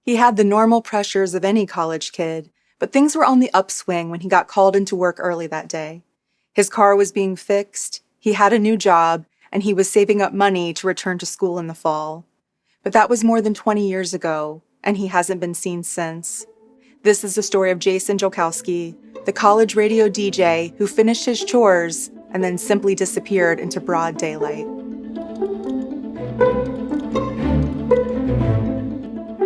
He had the normal pressures of any college kid, but things were on the upswing when he got called into work early that day. His car was being fixed, he had a new job, and he was saving up money to return to school in the fall. But that was more than 20 years ago, and he hasn't been seen since. This is the story of Jason Jolkowski, the college radio DJ who finished his chores and then simply disappeared into broad daylight.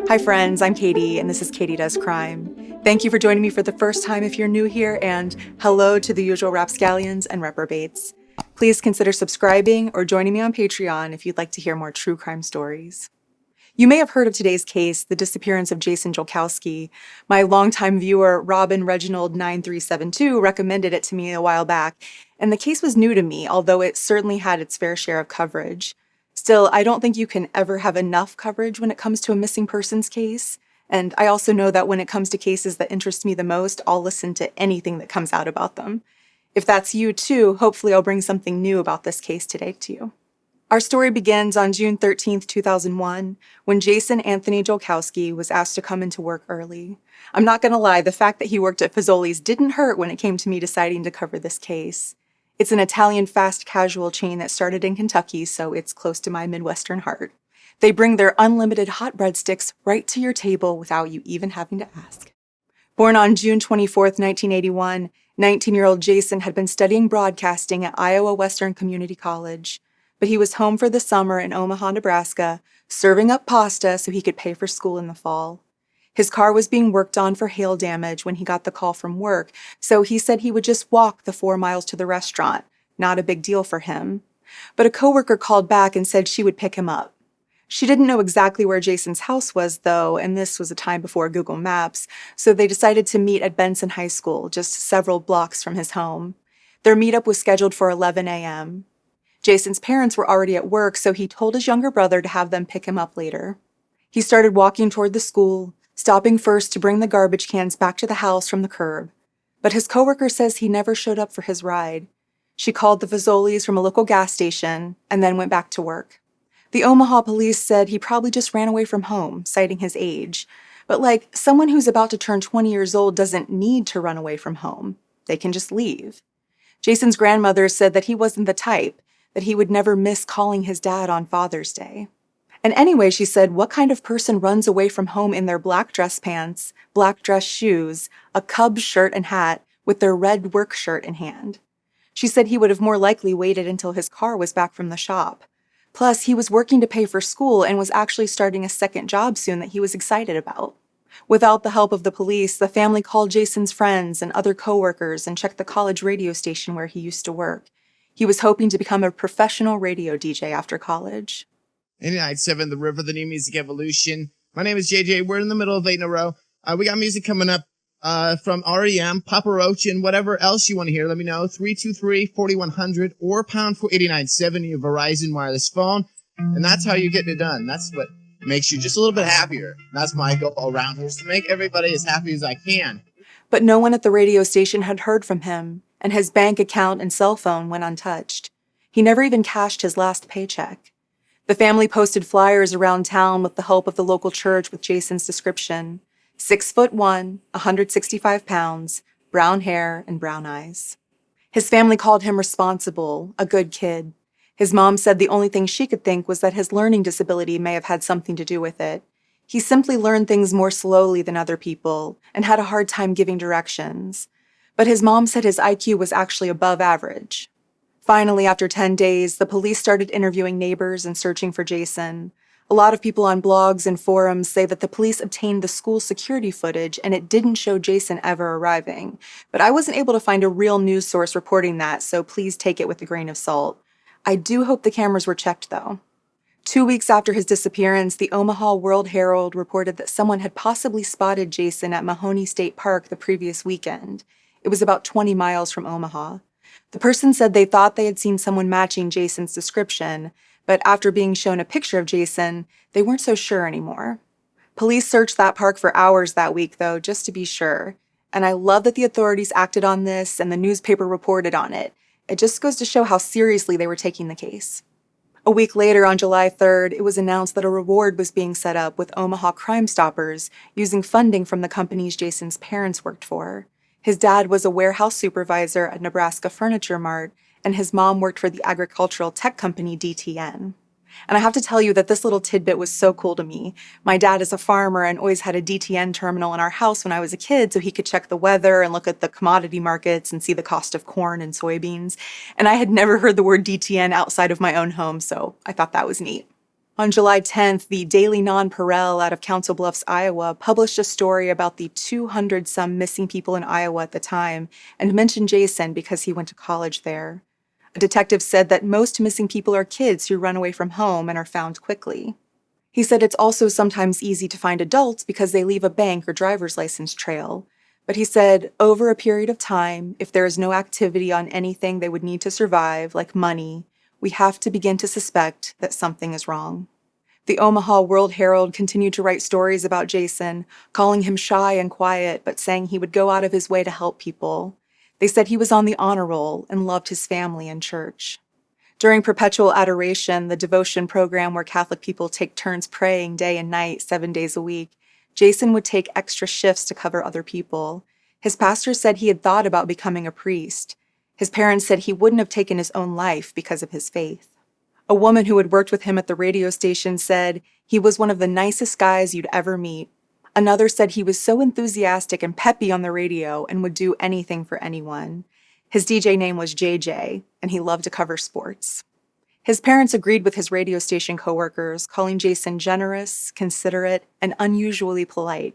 Hi friends, I'm Katie, and this is Katie Does Crime. Thank you for joining me for the first time if you're new here, and hello to the usual rapscallions and reprobates. Please consider subscribing or joining me on Patreon if you'd like to hear more true crime stories. You may have heard of today's case, the disappearance of Jason Jolkowski. My longtime viewer, Robin Reginald 9372, recommended it to me a while back, and the case was new to me, although it certainly had its fair share of coverage. Still, I don't think you can ever have enough coverage when it comes to a missing persons case, and I also know that when it comes to cases that interest me the most, I'll listen to anything that comes out about them. If that's you too, hopefully I'll bring something new about this case today to you. Our story begins on June 13th, 2001, when Jason Anthony Jolkowski was asked to come into work early. I'm not going to lie, the fact that he worked at Fazoli's didn't hurt when it came to me deciding to cover this case. It's an Italian fast casual chain that started in Kentucky, so it's close to my Midwestern heart. They bring their unlimited hot breadsticks right to your table without you even having to ask. Born on June 24th, 1981, 19-year-old Jason had been studying broadcasting at Iowa Western Community College. But he was home for the summer in Omaha, Nebraska, serving up pasta so he could pay for school in the fall. His car was being worked on for hail damage when he got the call from work, so he said he would just walk the 4 miles to the restaurant. Not a big deal for him. But a coworker called back and said she would pick him up. She didn't know exactly where Jason's house was, though, and this was a time before Google Maps, so they decided to meet at Benson High School, just several blocks from his home. Their meetup was scheduled for 11 a.m. Jason's parents were already at work, so he told his younger brother to have them pick him up later. He started walking toward the school, stopping first to bring the garbage cans back to the house from the curb. But his coworker says he never showed up for his ride. She called the Fazoli's from a local gas station and then went back to work. The Omaha police said he probably just ran away from home, citing his age. But someone who's about to turn 20 years old doesn't need to run away from home. They can just leave. Jason's grandmother said that he wasn't the type, that he would never miss calling his dad on Father's Day. And anyway, she said, what kind of person runs away from home in their black dress pants, black dress shoes, a Cubs shirt and hat, with their red work shirt in hand? She said he would have more likely waited until his car was back from the shop. Plus, he was working to pay for school and was actually starting a second job soon that he was excited about. Without the help of the police, the family called Jason's friends and other coworkers and checked the college radio station where he used to work. He was hoping to become a professional radio DJ after college. 89.7 The River, the new music evolution. My name is JJ. We're in the middle of 8 in a row. We got music coming up from REM, Papa Roach, and whatever else you want to hear. Let me know. 323-4100 or pound for 89.7, your Verizon wireless phone. And that's how you're getting it done. That's what makes you just a little bit happier. That's my goal around here, is to make everybody as happy as I can. But no one at the radio station had heard from him, and his bank account and cell phone went untouched. He never even cashed his last paycheck. The family posted flyers around town with the help of the local church with Jason's description: 6'1", 165 pounds, brown hair and brown eyes. His family called him responsible, a good kid. His mom said the only thing she could think was that his learning disability may have had something to do with it. He simply learned things more slowly than other people and had a hard time giving directions. But his mom said his IQ was actually above average. Finally, after 10 days, the police started interviewing neighbors and searching for Jason. A lot of people on blogs and forums say that the police obtained the school security footage and it didn't show Jason ever arriving. But I wasn't able to find a real news source reporting that, so please take it with a grain of salt. I do hope the cameras were checked, though. 2 weeks after his disappearance, the Omaha World-Herald reported that someone had possibly spotted Jason at Mahoney State Park the previous weekend. It was about 20 miles from Omaha. The person said they thought they had seen someone matching Jason's description, but after being shown a picture of Jason, they weren't so sure anymore. Police searched that park for hours that week, though, just to be sure. And I love that the authorities acted on this and the newspaper reported on it. It just goes to show how seriously they were taking the case. A week later, on July 3rd, it was announced that a reward was being set up with Omaha Crime Stoppers using funding from the companies Jason's parents worked for. His dad was a warehouse supervisor at Nebraska Furniture Mart, and his mom worked for the agricultural tech company DTN. And I have to tell you that this little tidbit was so cool to me. My dad is a farmer and always had a DTN terminal in our house when I was a kid so he could check the weather and look at the commodity markets and see the cost of corn and soybeans. And I had never heard the word DTN outside of my own home, so I thought that was neat. On July 10th, the Daily Nonpareil out of Council Bluffs, Iowa, published a story about the 200-some missing people in Iowa at the time and mentioned Jason because he went to college there. A detective said that most missing people are kids who run away from home and are found quickly. He said it's also sometimes easy to find adults because they leave a bank or driver's license trail. But he said, over a period of time, if there is no activity on anything they would need to survive, like money, we have to begin to suspect that something is wrong. The Omaha World Herald continued to write stories about Jason, calling him shy and quiet, but saying he would go out of his way to help people. They said he was on the honor roll and loved his family and church. During Perpetual Adoration, the devotion program where Catholic people take turns praying day and night, 7 days a week, Jason would take extra shifts to cover other people. His pastor said he had thought about becoming a priest. His parents said he wouldn't have taken his own life because of his faith. A woman who had worked with him at the radio station said he was one of the nicest guys you'd ever meet. Another said he was so enthusiastic and peppy on the radio and would do anything for anyone. His DJ name was JJ, and he loved to cover sports. His parents agreed with his radio station coworkers, calling Jason generous, considerate, and unusually polite.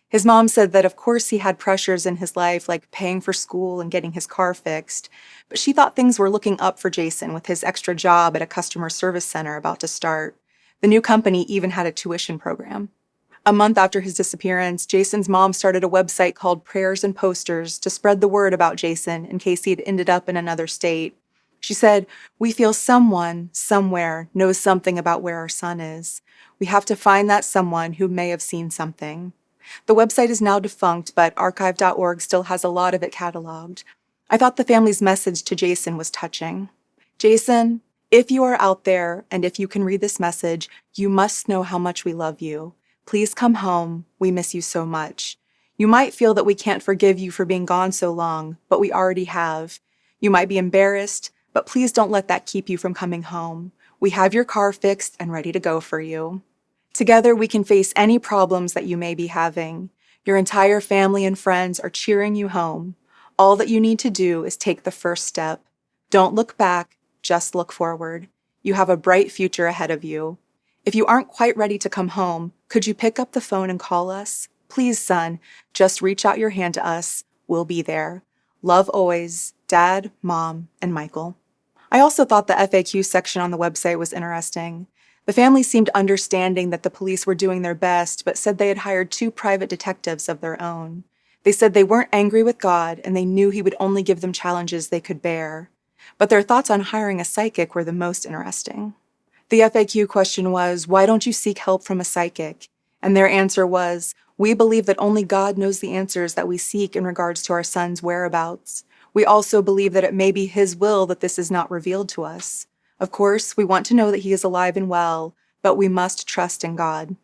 His mom said that of course he had pressures in his life like paying for school and getting his car fixed, but she thought things were looking up for Jason with his extra job at a customer service center about to start. The new company even had a tuition program. A month after his disappearance, Jason's mom started a website called Prayers and Posters to spread the word about Jason in case he had ended up in another state. She said, "We feel someone, somewhere, knows something about where our son is. We have to find that someone who may have seen something." The website is now defunct, but archive.org still has a lot of it cataloged. I thought the family's message to Jason was touching. Jason, if you are out there and if you can read this message, you must know how much we love you. Please come home. We miss you so much. You might feel that we can't forgive you for being gone so long, but we already have. You might be embarrassed, but please don't let that keep you from coming home. We have your car fixed and ready to go for you. Together, we can face any problems that you may be having. Your entire family and friends are cheering you home. All that you need to do is take the first step. Don't look back, just look forward. You have a bright future ahead of you. If you aren't quite ready to come home, could you pick up the phone and call us? Please, son, just reach out your hand to us. We'll be there. Love always, Dad, Mom, and Michael. I also thought the FAQ section on the website was interesting. The family seemed understanding that the police were doing their best, but said they had hired 2 private detectives of their own. They said they weren't angry with God, and they knew he would only give them challenges they could bear. But their thoughts on hiring a psychic were the most interesting. The FAQ question was, why don't you seek help from a psychic? And their answer was, we believe that only God knows the answers that we seek in regards to our son's whereabouts. We also believe that it may be his will that this is not revealed to us. Of course, we want to know that he is alive and well, but we must trust in God.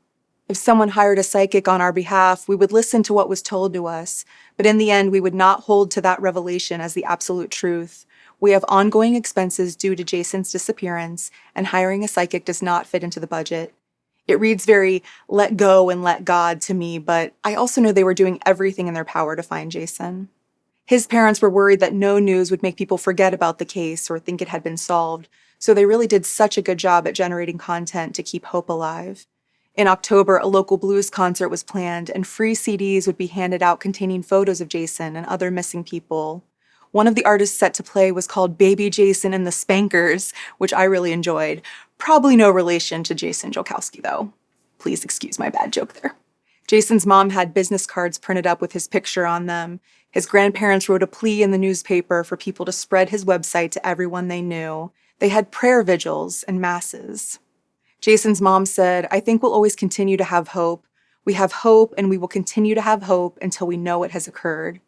If someone hired a psychic on our behalf, we would listen to what was told to us, but in the end, we would not hold to that revelation as the absolute truth. We have ongoing expenses due to Jason's disappearance, and hiring a psychic does not fit into the budget. It reads very let go and let God to me, but I also know they were doing everything in their power to find Jason. His parents were worried that no news would make people forget about the case or think it had been solved, so they really did such a good job at generating content to keep hope alive. In October, a local blues concert was planned, and free CDs would be handed out containing photos of Jason and other missing people. One of the artists set to play was called Baby Jason and the Spankers, which I really enjoyed. Probably no relation to Jason Jolkowski, though. Please excuse my bad joke there. Jason's mom had business cards printed up with his picture on them. His grandparents wrote a plea in the newspaper for people to spread his website to everyone they knew. They had prayer vigils and masses. Jason's mom said, "I think we'll always continue to have hope. We have hope and we will continue to have hope until we know it has occurred."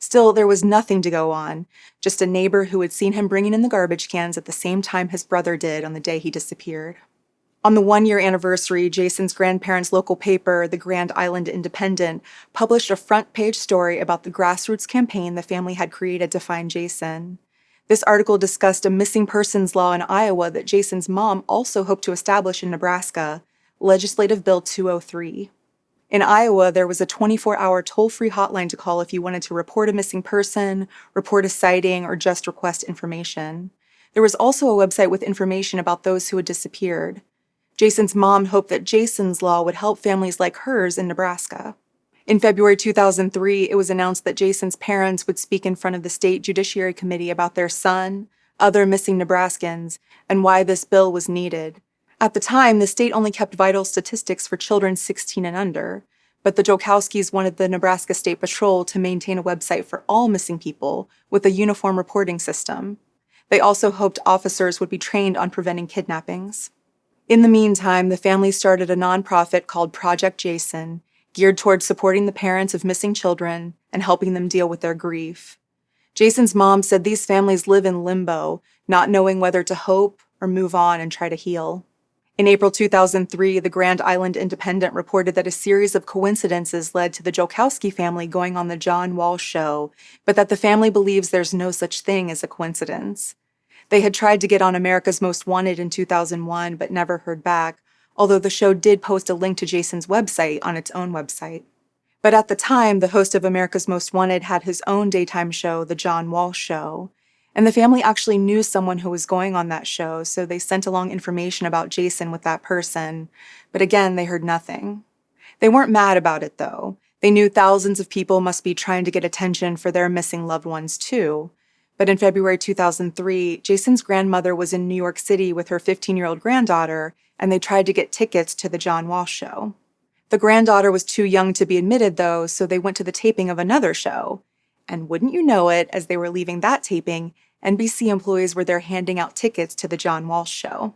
Still, there was nothing to go on, just a neighbor who had seen him bringing in the garbage cans at the same time his brother did on the day he disappeared. On the one-year anniversary, Jason's grandparents' local paper, the Grand Island Independent, published a front-page story about the grassroots campaign the family had created to find Jason. This article discussed a missing persons law in Iowa that Jason's mom also hoped to establish in Nebraska, Legislative Bill 203. In Iowa, there was a 24-hour toll-free hotline to call if you wanted to report a missing person, report a sighting, or just request information. There was also a website with information about those who had disappeared. Jason's mom hoped that Jason's law would help families like hers in Nebraska. In February 2003, it was announced that Jason's parents would speak in front of the State Judiciary Committee about their son, other missing Nebraskans, and why this bill was needed. At the time, the state only kept vital statistics for children 16 and under, but the Jolkowskis wanted the Nebraska State Patrol to maintain a website for all missing people with a uniform reporting system. They also hoped officers would be trained on preventing kidnappings. In the meantime, the family started a nonprofit called Project Jason, geared towards supporting the parents of missing children and helping them deal with their grief. Jason's mom said these families live in limbo, not knowing whether to hope or move on and try to heal. In April 2003, the Grand Island Independent reported that a series of coincidences led to the Jolkowski family going on the John Walsh Show, but that the family believes there's no such thing as a coincidence. They had tried to get on America's Most Wanted in 2001, but never heard back, although the show did post a link to Jason's website on its own website. But at the time, the host of America's Most Wanted had his own daytime show, The John Walsh Show, and the family actually knew someone who was going on that show, so they sent along information about Jason with that person, but again, they heard nothing. They weren't mad about it, though. They knew thousands of people must be trying to get attention for their missing loved ones, too. But in February 2003, Jason's grandmother was in New York City with her 15-year-old granddaughter, and they tried to get tickets to the John Walsh Show. The granddaughter was too young to be admitted, though, so they went to the taping of another show. And wouldn't you know it, as they were leaving that taping, NBC employees were there handing out tickets to the John Walsh Show.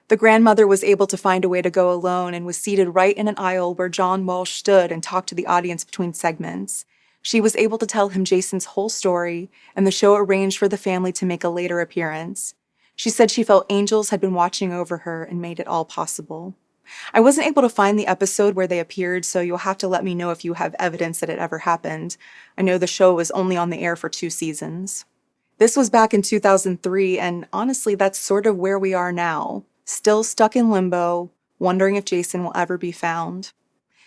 The grandmother was able to find a way to go alone and was seated right in an aisle where John Walsh stood and talked to the audience between segments. She was able to tell him Jason's whole story, and the show arranged for the family to make a later appearance. She said she felt angels had been watching over her and made it all possible. I wasn't able to find the episode where they appeared, so you'll have to let me know if you have evidence that it ever happened. I know the show was only on the air for 2 seasons. This was back in 2003, and honestly, that's sort of where we are now. Still stuck in limbo, wondering if Jason will ever be found.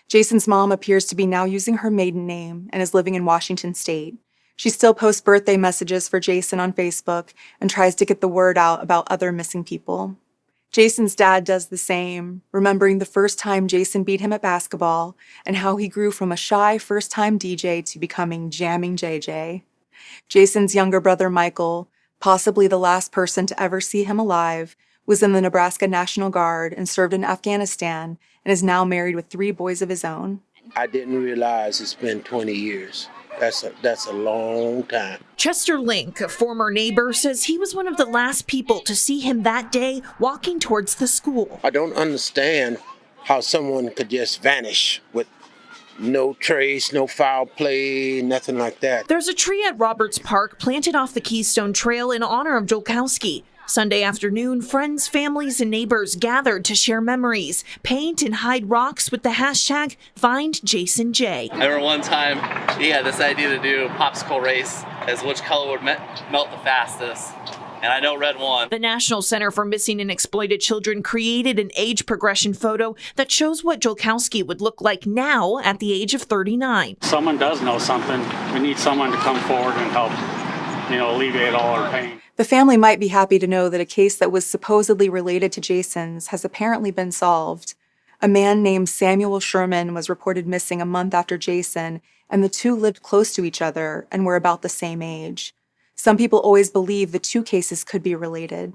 Jason's mom appears to be now using her maiden name and is living in Washington State. She still posts birthday messages for Jason on Facebook and tries to get the word out about other missing people. Jason's dad does the same, remembering the first time Jason beat him at basketball and how he grew from a shy first-time DJ to becoming Jamming JJ. Jason's younger brother Michael, possibly the last person to ever see him alive, was in the Nebraska National Guard and served in Afghanistan and is now married with 3 boys of his own. I didn't realize it's been 20 years. That's a long time. Chester Link, a former neighbor, says he was one of the last people to see him that day walking towards the school. I don't understand how someone could just vanish with no trace, no foul play, nothing like that. There's a tree at Roberts Park planted off the Keystone Trail in honor of Jolkowski. Sunday afternoon, friends, families, and neighbors gathered to share memories, paint and hide rocks with the hashtag #FindJasonJ. I remember one time he had this idea to do a popsicle race as which color would melt the fastest. And I know red won. The National Center for Missing and Exploited Children created an age progression photo that shows what Jolkowski would look like now at the age of 39. Someone does know something. We need someone to come forward and help, alleviate all our pain. The family might be happy to know that a case that was supposedly related to Jason's has apparently been solved. A man named Samuel Sherman was reported missing a month after Jason, and the two lived close to each other and were about the same age. Some people always believed the 2 cases could be related.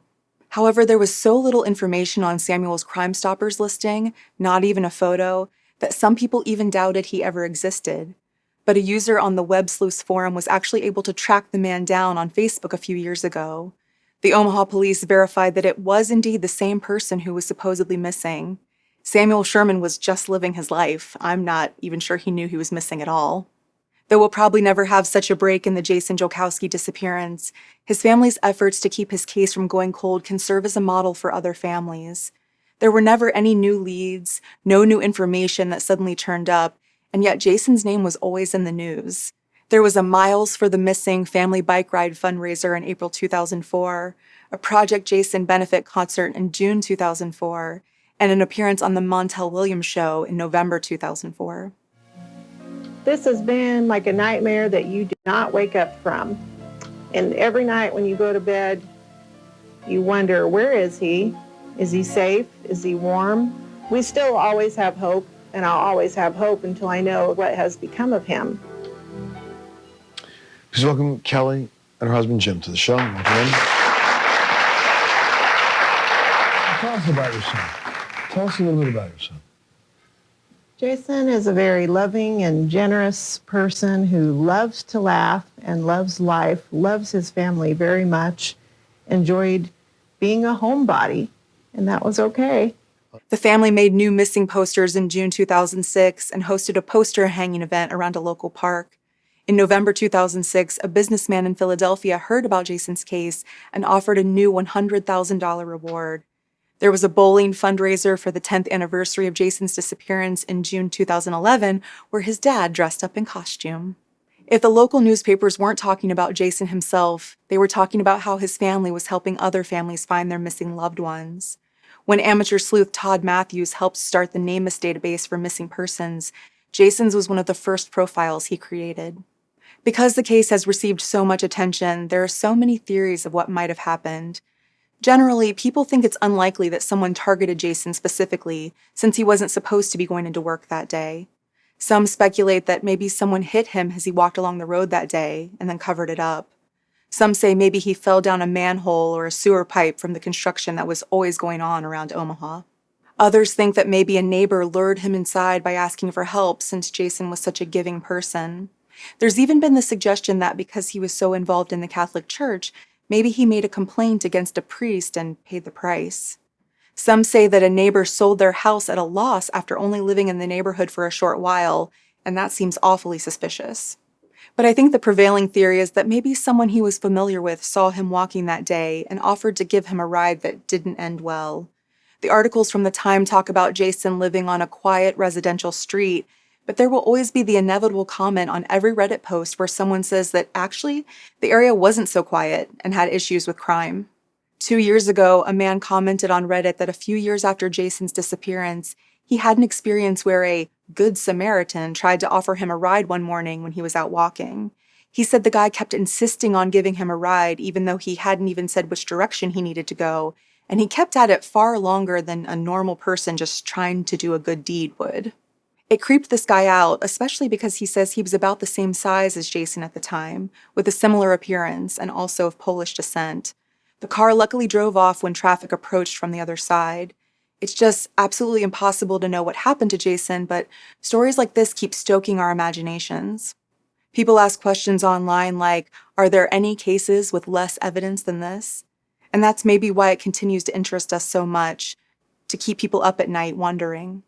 However, there was so little information on Samuel's Crime Stoppers listing, not even a photo, that some people even doubted he ever existed. But a user on the Web Sleuths forum was actually able to track the man down on Facebook a few years ago. The Omaha police verified that it was indeed the same person who was supposedly missing. Samuel Sherman was just living his life. I'm not even sure he knew he was missing at all. Though we'll probably never have such a break in the Jason Jolkowski disappearance, his family's efforts to keep his case from going cold can serve as a model for other families. There were never any new leads, no new information that suddenly turned up, and yet Jason's name was always in the news. There was a Miles for the Missing family bike ride fundraiser in April 2004, a Project Jason benefit concert in June 2004, and an appearance on the Montel Williams show in November 2004. This has been like a nightmare that you do not wake up from. And every night when you go to bed, you wonder, where is he? Is he safe? Is he warm? We still always have hope, and I'll always have hope until I know what has become of him. Please welcome Kelly and her husband Jim to the show. Welcome in. Tell us about your son. Tell us a little bit about your son. Jason is a very loving and generous person who loves to laugh and loves life, loves his family very much, enjoyed being a homebody, and that was okay. The family made new missing posters in June 2006 and hosted a poster hanging event around a local park. In November 2006, a businessman in Philadelphia heard about Jason's case and offered a new $100,000 reward. There was a bowling fundraiser for the 10th anniversary of Jason's disappearance in June 2011, where his dad dressed up in costume. If the local newspapers weren't talking about Jason himself, they were talking about how his family was helping other families find their missing loved ones. When amateur sleuth Todd Matthews helped start the NamUs database for missing persons, Jason's was one of the first profiles he created. Because the case has received so much attention, there are so many theories of what might have happened. Generally, people think it's unlikely that someone targeted Jason specifically, since he wasn't supposed to be going into work that day. Some speculate that maybe someone hit him as he walked along the road that day and then covered it up. Some say maybe he fell down a manhole or a sewer pipe from the construction that was always going on around Omaha. Others think that maybe a neighbor lured him inside by asking for help, since Jason was such a giving person. There's even been the suggestion that because he was so involved in the Catholic Church, maybe he made a complaint against a priest and paid the price. Some say that a neighbor sold their house at a loss after only living in the neighborhood for a short while, and that seems awfully suspicious. But I think the prevailing theory is that maybe someone he was familiar with saw him walking that day and offered to give him a ride that didn't end well. The articles from the time talk about Jason living on a quiet residential street, but there will always be the inevitable comment on every Reddit post where someone says that actually the area wasn't so quiet and had issues with crime. 2 years ago, a man commented on Reddit that a few years after Jason's disappearance, he had an experience where a Good Samaritan tried to offer him a ride one morning when he was out walking. He said the guy kept insisting on giving him a ride even though he hadn't even said which direction he needed to go, and he kept at it far longer than a normal person just trying to do a good deed would. It creeped this guy out, especially because he says he was about the same size as Jason at the time, with a similar appearance and also of Polish descent. The car luckily drove off when traffic approached from the other side. It's just absolutely impossible to know what happened to Jason, but stories like this keep stoking our imaginations. People ask questions online like, are there any cases with less evidence than this? And that's maybe why it continues to interest us so much, to keep people up at night wondering.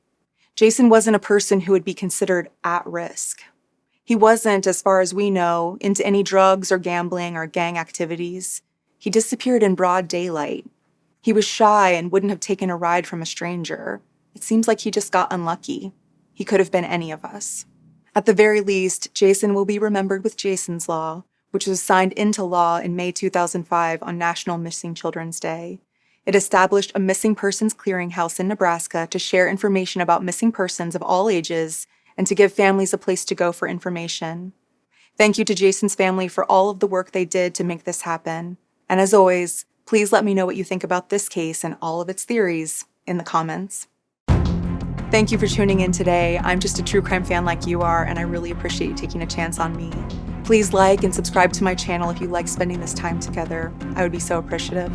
Jason wasn't a person who would be considered at risk. He wasn't, as far as we know, into any drugs or gambling or gang activities. He disappeared in broad daylight. He was shy and wouldn't have taken a ride from a stranger. It seems like he just got unlucky. He could have been any of us. At the very least, Jason will be remembered with Jason's Law, which was signed into law in May 2005 on National Missing Children's Day. It established a missing persons clearinghouse in Nebraska to share information about missing persons of all ages and to give families a place to go for information. Thank you to Jason's family for all of the work they did to make this happen. And as always, please let me know what you think about this case and all of its theories in the comments. Thank you for tuning in today. I'm just a true crime fan like you are, and I really appreciate you taking a chance on me. Please like and subscribe to my channel if you like spending this time together. I would be so appreciative.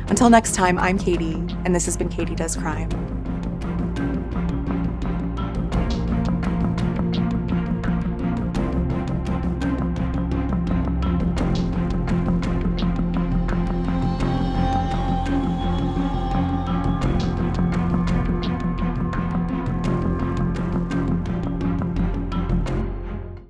Until next time, I'm Katie, and this has been Katie Does Crime.